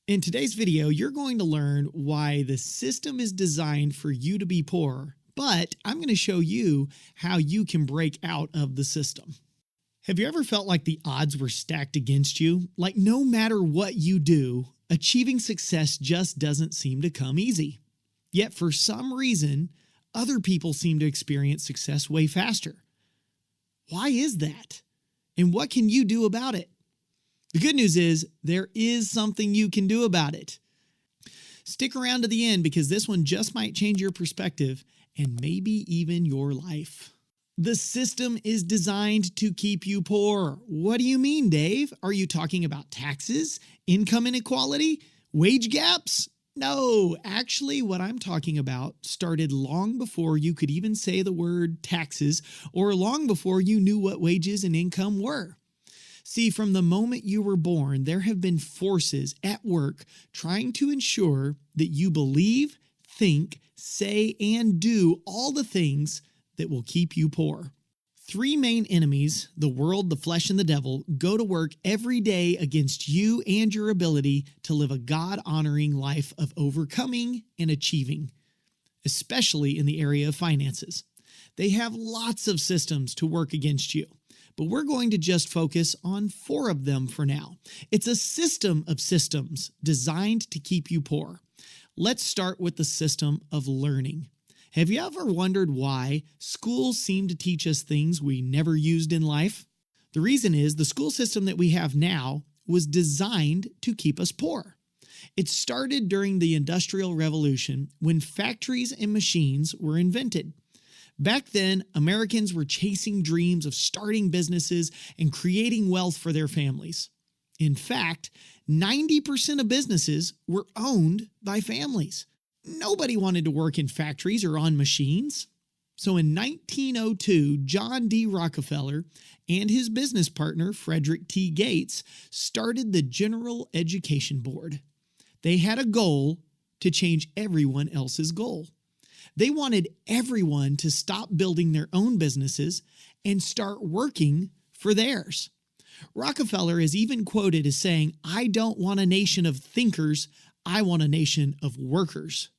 In today's video, you're going to learn why the system is designed for you to be poor, but I'm going to show you how you can break out of the system. Have you ever felt like the odds were stacked against you? Like no matter what you do, achieving success just doesn't seem to come easy. Yet for some reason, other people seem to experience success way faster. Why is that? And what can you do about it? The good news is there is something you can do about it. Stick around to the end because this one just might change your perspective and maybe even your life. The system is designed to keep you poor. What do you mean, Dave? Are you talking about taxes, income inequality, wage gaps? No, actually what I'm talking about started long before you could even say the word taxes or long before you knew what wages and income were. See, from the moment you were born, there have been forces at work trying to ensure that you believe, think, say, and do all the things that will keep you poor. Three main enemies, the world, the flesh, and the devil, go to work every day against you and your ability to live a God-honoring life of overcoming and achieving, especially in the area of finances. They have lots of systems to work against you, but we're going to just focus on 4 of them for now. It's a system of systems designed to keep you poor. Let's start with the system of learning. Have you ever wondered why schools seem to teach us things we never used in life? The reason is the school system that we have now was designed to keep us poor. It started during the Industrial Revolution when factories and machines were invented. Back then, Americans were chasing dreams of starting businesses and creating wealth for their families. In fact, 90% of businesses were owned by families. Nobody wanted to work in factories or on machines. So in 1902, John D. Rockefeller and his business partner, Frederick T. Gates, started the General Education Board. They had a goal to change everyone else's goal. They wanted everyone to stop building their own businesses and start working for theirs. Rockefeller is even quoted as saying, "I don't want a nation of thinkers, I want a nation of workers."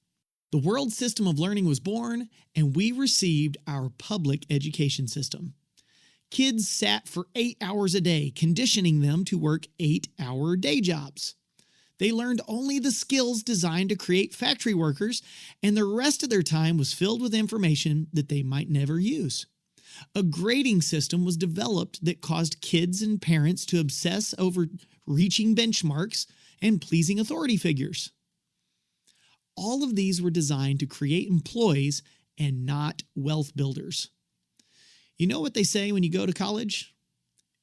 The world system of learning was born, and we received our public education system. Kids sat for 8 hours a day, conditioning them to work 8-hour day jobs. They learned only the skills designed to create factory workers, and the rest of their time was filled with information that they might never use. A grading system was developed that caused kids and parents to obsess over reaching benchmarks and pleasing authority figures. All of these were designed to create employees and not wealth builders. You know what they say when you go to college?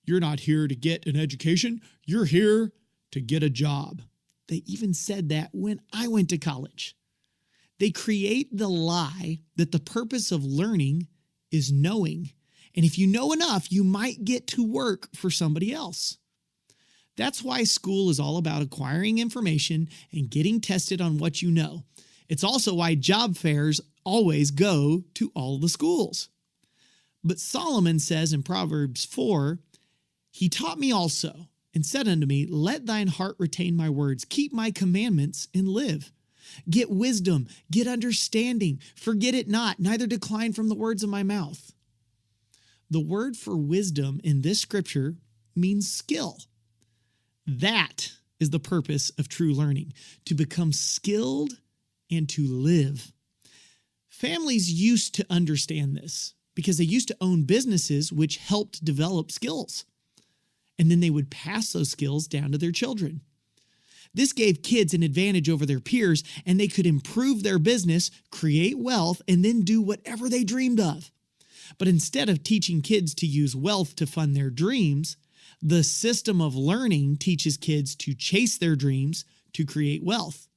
You're not here to get an education, you're here to get a job. They even said that when I went to college. They create the lie that the purpose of learning is knowing. And if you know enough, you might get to work for somebody else. That's why school is all about acquiring information and getting tested on what you know. It's also why job fairs always go to all the schools. But Solomon says in Proverbs 4, "He taught me also, and said unto me, Let thine heart retain my words, keep my commandments, and live. Get wisdom, get understanding, forget it not, neither decline from the words of my mouth." The word for wisdom in this scripture means skill. That is the purpose of true learning, to become skilled and to live. Families used to understand this because they used to own businesses which helped develop skills. And then they would pass those skills down to their children. This gave kids an advantage over their peers, and they could improve their business, create wealth, and then do whatever they dreamed of. But instead of teaching kids to use wealth to fund their dreams, the system of learning teaches kids to chase their dreams to create wealth.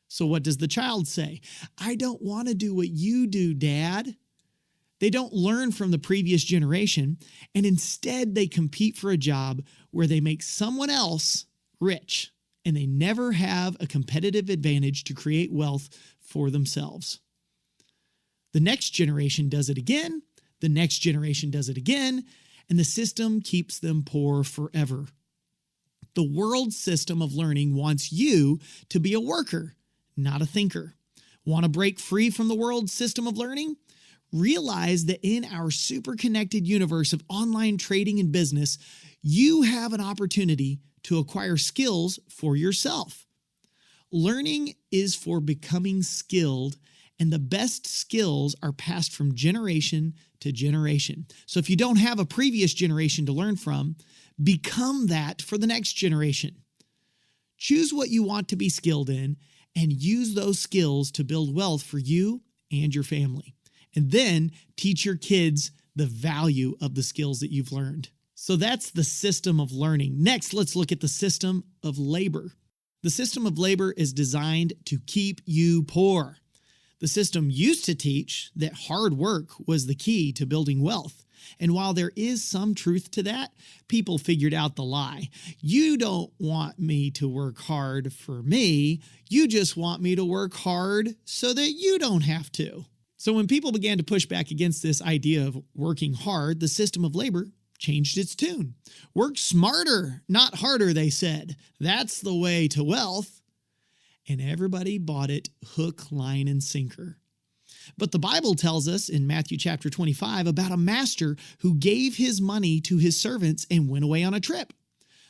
So what does the child say? "I don't want to do what you do, Dad." They don't learn from the previous generation, and instead they compete for a job where they make someone else rich, and they never have a competitive advantage to create wealth for themselves. The next generation does it again, the next generation does it again, and the system keeps them poor forever. The world system of learning wants you to be a worker, not a thinker. Want to break free from the world system of learning? Realize that in our super connected universe of online trading and business, you have an opportunity to acquire skills for yourself. Learning is for becoming skilled, and the best skills are passed from generation to generation. So if you don't have a previous generation to learn from, become that for the next generation. Choose what you want to be skilled in and use those skills to build wealth for you and your family. And then teach your kids the value of the skills that you've learned. So that's the system of learning. Next, let's look at the system of labor. The system of labor is designed to keep you poor. The system used to teach that hard work was the key to building wealth. And while there is some truth to that, people figured out the lie. You don't want me to work hard for me. You just want me to work hard so that you don't have to. So when people began to push back against this idea of working hard, the system of labor changed its tune. Work smarter, not harder, they said. That's the way to wealth. And everybody bought it hook, line, and sinker. But the Bible tells us in Matthew chapter 25 about a master who gave his money to his servants and went away on a trip.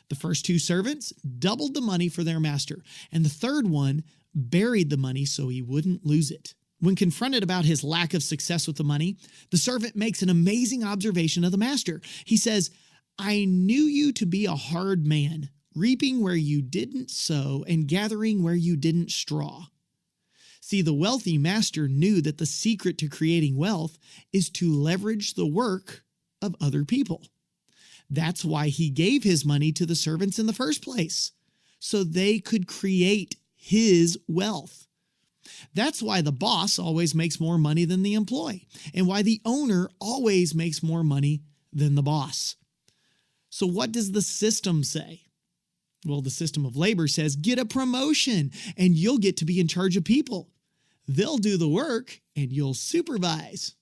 The first two servants doubled the money for their master, and the third one buried the money so he wouldn't lose it. When confronted about his lack of success with the money, the servant makes an amazing observation of the master. He says, "I knew you to be a hard man, reaping where you didn't sow and gathering where you didn't straw." See, the wealthy master knew that the secret to creating wealth is to leverage the work of other people. That's why he gave his money to the servants in the first place, so they could create his wealth. That's why the boss always makes more money than the employee, and why the owner always makes more money than the boss. So what does the system say? Well, the system of labor says, get a promotion and you'll get to be in charge of people. They'll do the work and you'll supervise.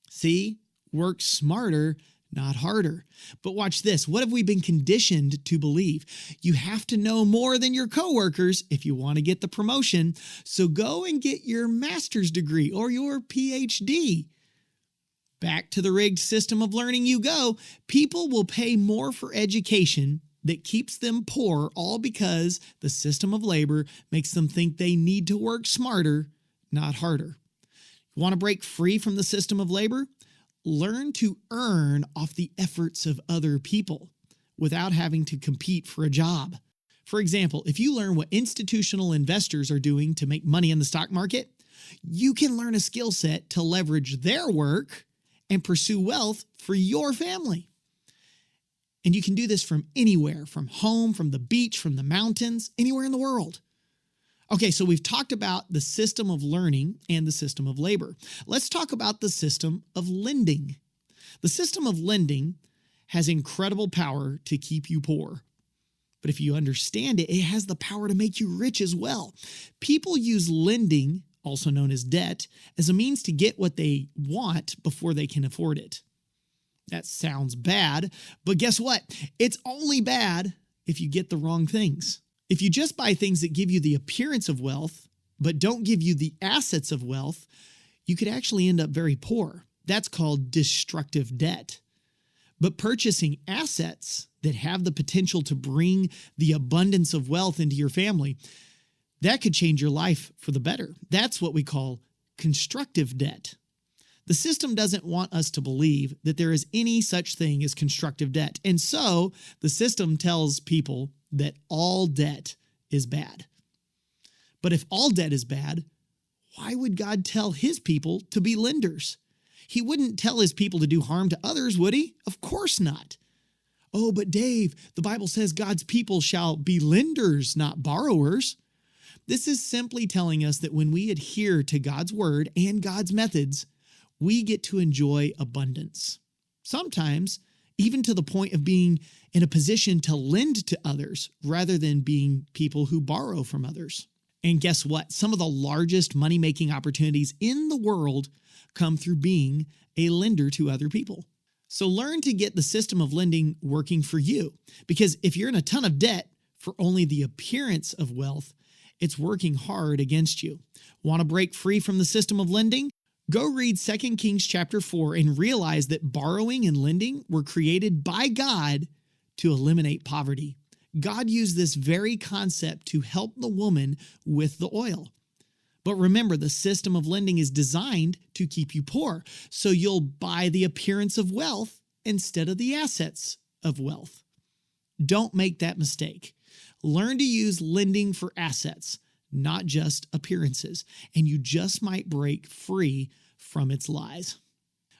See, work smarter, not harder. But watch this. What have we been conditioned to believe? You have to know more than your coworkers if you want to get the promotion. So go and get your master's degree or your PhD. Back to the rigged system of learning you go. People will pay more for education that keeps them poor, all because the system of labor makes them think they need to work smarter, not harder. Want to break free from the system of labor? Learn to earn off the efforts of other people without having to compete for a job. For example, if you learn what institutional investors are doing to make money in the stock market, you can learn a skill set to leverage their work and pursue wealth for your family. And you can do this from anywhere, from home, from the beach, from the mountains, anywhere in the world. Okay, so we've talked about the system of learning and the system of labor. Let's talk about the system of lending. The system of lending has incredible power to keep you poor. But if you understand it, it has the power to make you rich as well. People use lending, also known as debt, as a means to get what they want before they can afford it. That sounds bad, but guess what? It's only bad if you get the wrong things. If you just buy things that give you the appearance of wealth, but don't give you the assets of wealth, you could actually end up very poor. That's called destructive debt. But purchasing assets that have the potential to bring the abundance of wealth into your family, that could change your life for the better. That's what we call constructive debt. The system doesn't want us to believe that there is any such thing as constructive debt. And so the system tells people that all debt is bad. But if all debt is bad, why would God tell his people to be lenders? He wouldn't tell his people to do harm to others, would he? Of course not. Oh, but Dave, the Bible says God's people shall be lenders, not borrowers. This is simply telling us that when we adhere to God's word and God's methods, we get to enjoy abundance. Sometimes even to the point of being in a position to lend to others rather than being people who borrow from others. And guess what? Some of the largest money-making opportunities in the world come through being a lender to other people. So learn to get the system of lending working for you. Because if you're in a ton of debt for only the appearance of wealth, it's working hard against you. Want to break free from the system of lending? Go read 2 Kings chapter 4 and realize that borrowing and lending were created by God to eliminate poverty. God used this very concept to help the woman with the oil. But remember, the system of lending is designed to keep you poor, so you'll buy the appearance of wealth instead of the assets of wealth. Don't make that mistake. Learn to use lending for assets, not just appearances, and you just might break free from its lies.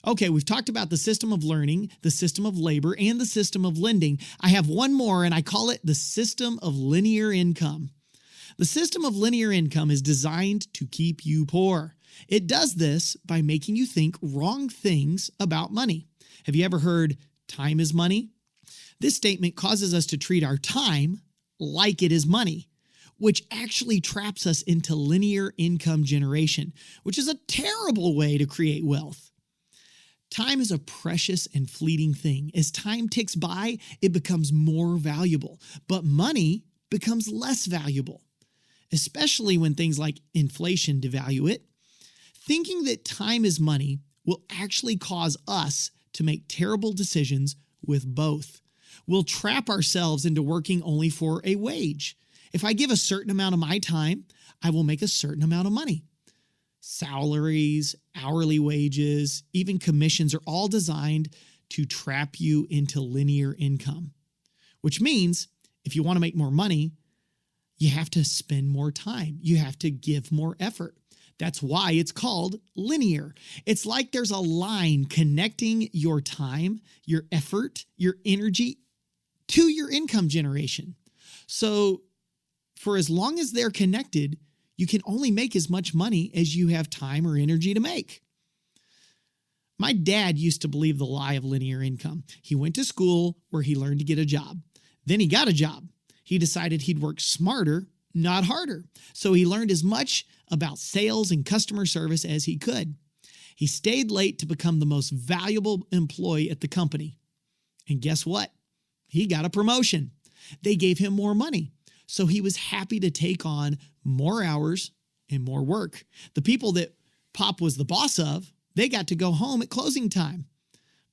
Okay, we've talked about the system of learning, the system of labor, and the system of lending. I have one more, and I call it the system of linear income. The system of linear income is designed to keep you poor. It does this by making you think wrong things about money. Have you ever heard time is money? This statement causes us to treat our time like it is money, which actually traps us into linear income generation, which is a terrible way to create wealth. Time is a precious and fleeting thing. As time ticks by, it becomes more valuable, but money becomes less valuable, especially when things like inflation devalue it. Thinking that time is money will actually cause us to make terrible decisions with both. We'll trap ourselves into working only for a wage. If I give a certain amount of my time, I will make a certain amount of money. Salaries, hourly wages, even commissions are all designed to trap you into linear income, which means if you want to make more money, you have to spend more time. You have to give more effort. That's why it's called linear. It's like there's a line connecting your time, your effort, your energy to your income generation. So for as long as they're connected, you can only make as much money as you have time or energy to make. My dad used to believe the lie of linear income. He went to school where he learned to get a job. Then he got a job. He decided he'd work smarter, not harder. So he learned as much about sales and customer service as he could. He stayed late to become the most valuable employee at the company. And guess what? He got a promotion. They gave him more money. So he was happy to take on more hours and more work. The people that Pop was the boss of, they got to go home at closing time.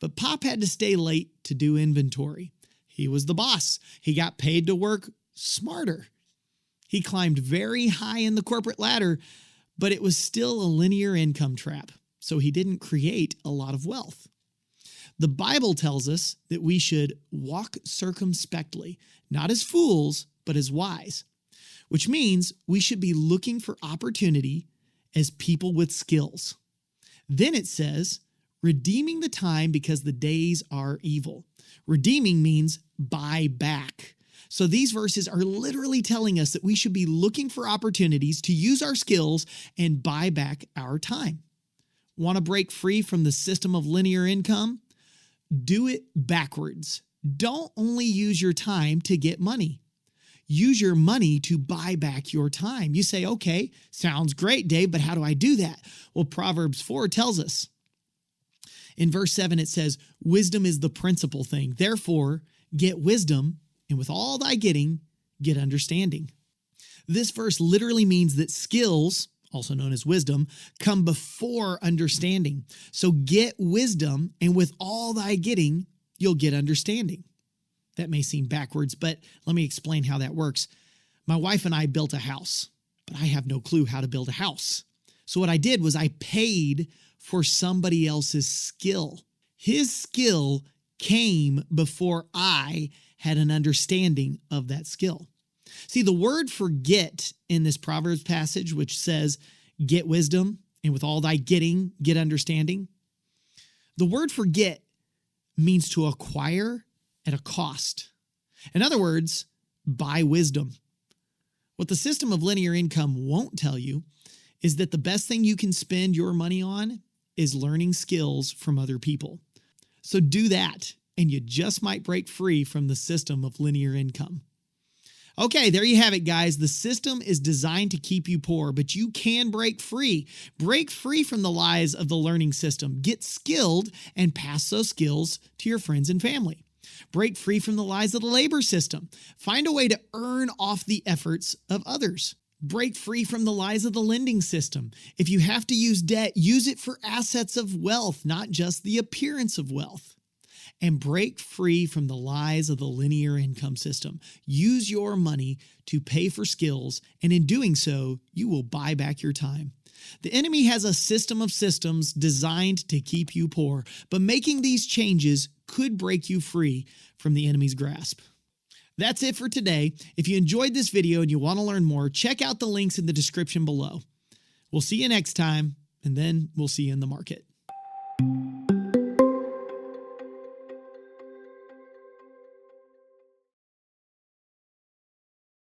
But Pop had to stay late to do inventory. He was the boss. He got paid to work smarter. He climbed very high in the corporate ladder, but it was still a linear income trap, so he didn't create a lot of wealth. The Bible tells us that we should walk circumspectly, not as fools, but as wise, which means we should be looking for opportunity as people with skills. Then it says, redeeming the time because the days are evil. Redeeming means buy back. So these verses are literally telling us that we should be looking for opportunities to use our skills and buy back our time. Want to break free from the system of linear income? Do it backwards. Don't only use your time to get money. Use your money to buy back your time. You say, okay, sounds great, Dave, but how do I do that? Well, Proverbs 4 tells us. In verse 7, it says, wisdom is the principal thing. Therefore, get wisdom, and with all thy getting, get understanding. This verse literally means that skills, also known as wisdom, come before understanding. So get wisdom, and with all thy getting, you'll get understanding. That may seem backwards, but let me explain how that works. My wife and I built a house, but I have no clue how to build a house. So what I did was I paid for somebody else's skill. His skill came before I had an understanding of that skill. See, the word for get in this Proverbs passage, which says, get wisdom, and with all thy getting, get understanding. The word for get means to acquire at a cost. In other words, buy wisdom. What the system of linear income won't tell you is that the best thing you can spend your money on is learning skills from other people. So do that, and you just might break free from the system of linear income. Okay, there you have it, guys. The system is designed to keep you poor, but you can break free. Break free from the lies of the learning system. Get skilled and pass those skills to your friends and family. Break free from the lies of the labor system. Find a way to earn off the efforts of others. Break free from the lies of the lending system. If you have to use debt, use it for assets of wealth, not just the appearance of wealth. And break free from the lies of the linear income system. Use your money to pay for skills, and in doing so, you will buy back your time. The enemy has a system of systems designed to keep you poor, but making these changes could break you free from the enemy's grasp. That's it for today. If you enjoyed this video and you want to learn more, check out the links in the description below. We'll see you next time, and then we'll see you in the market.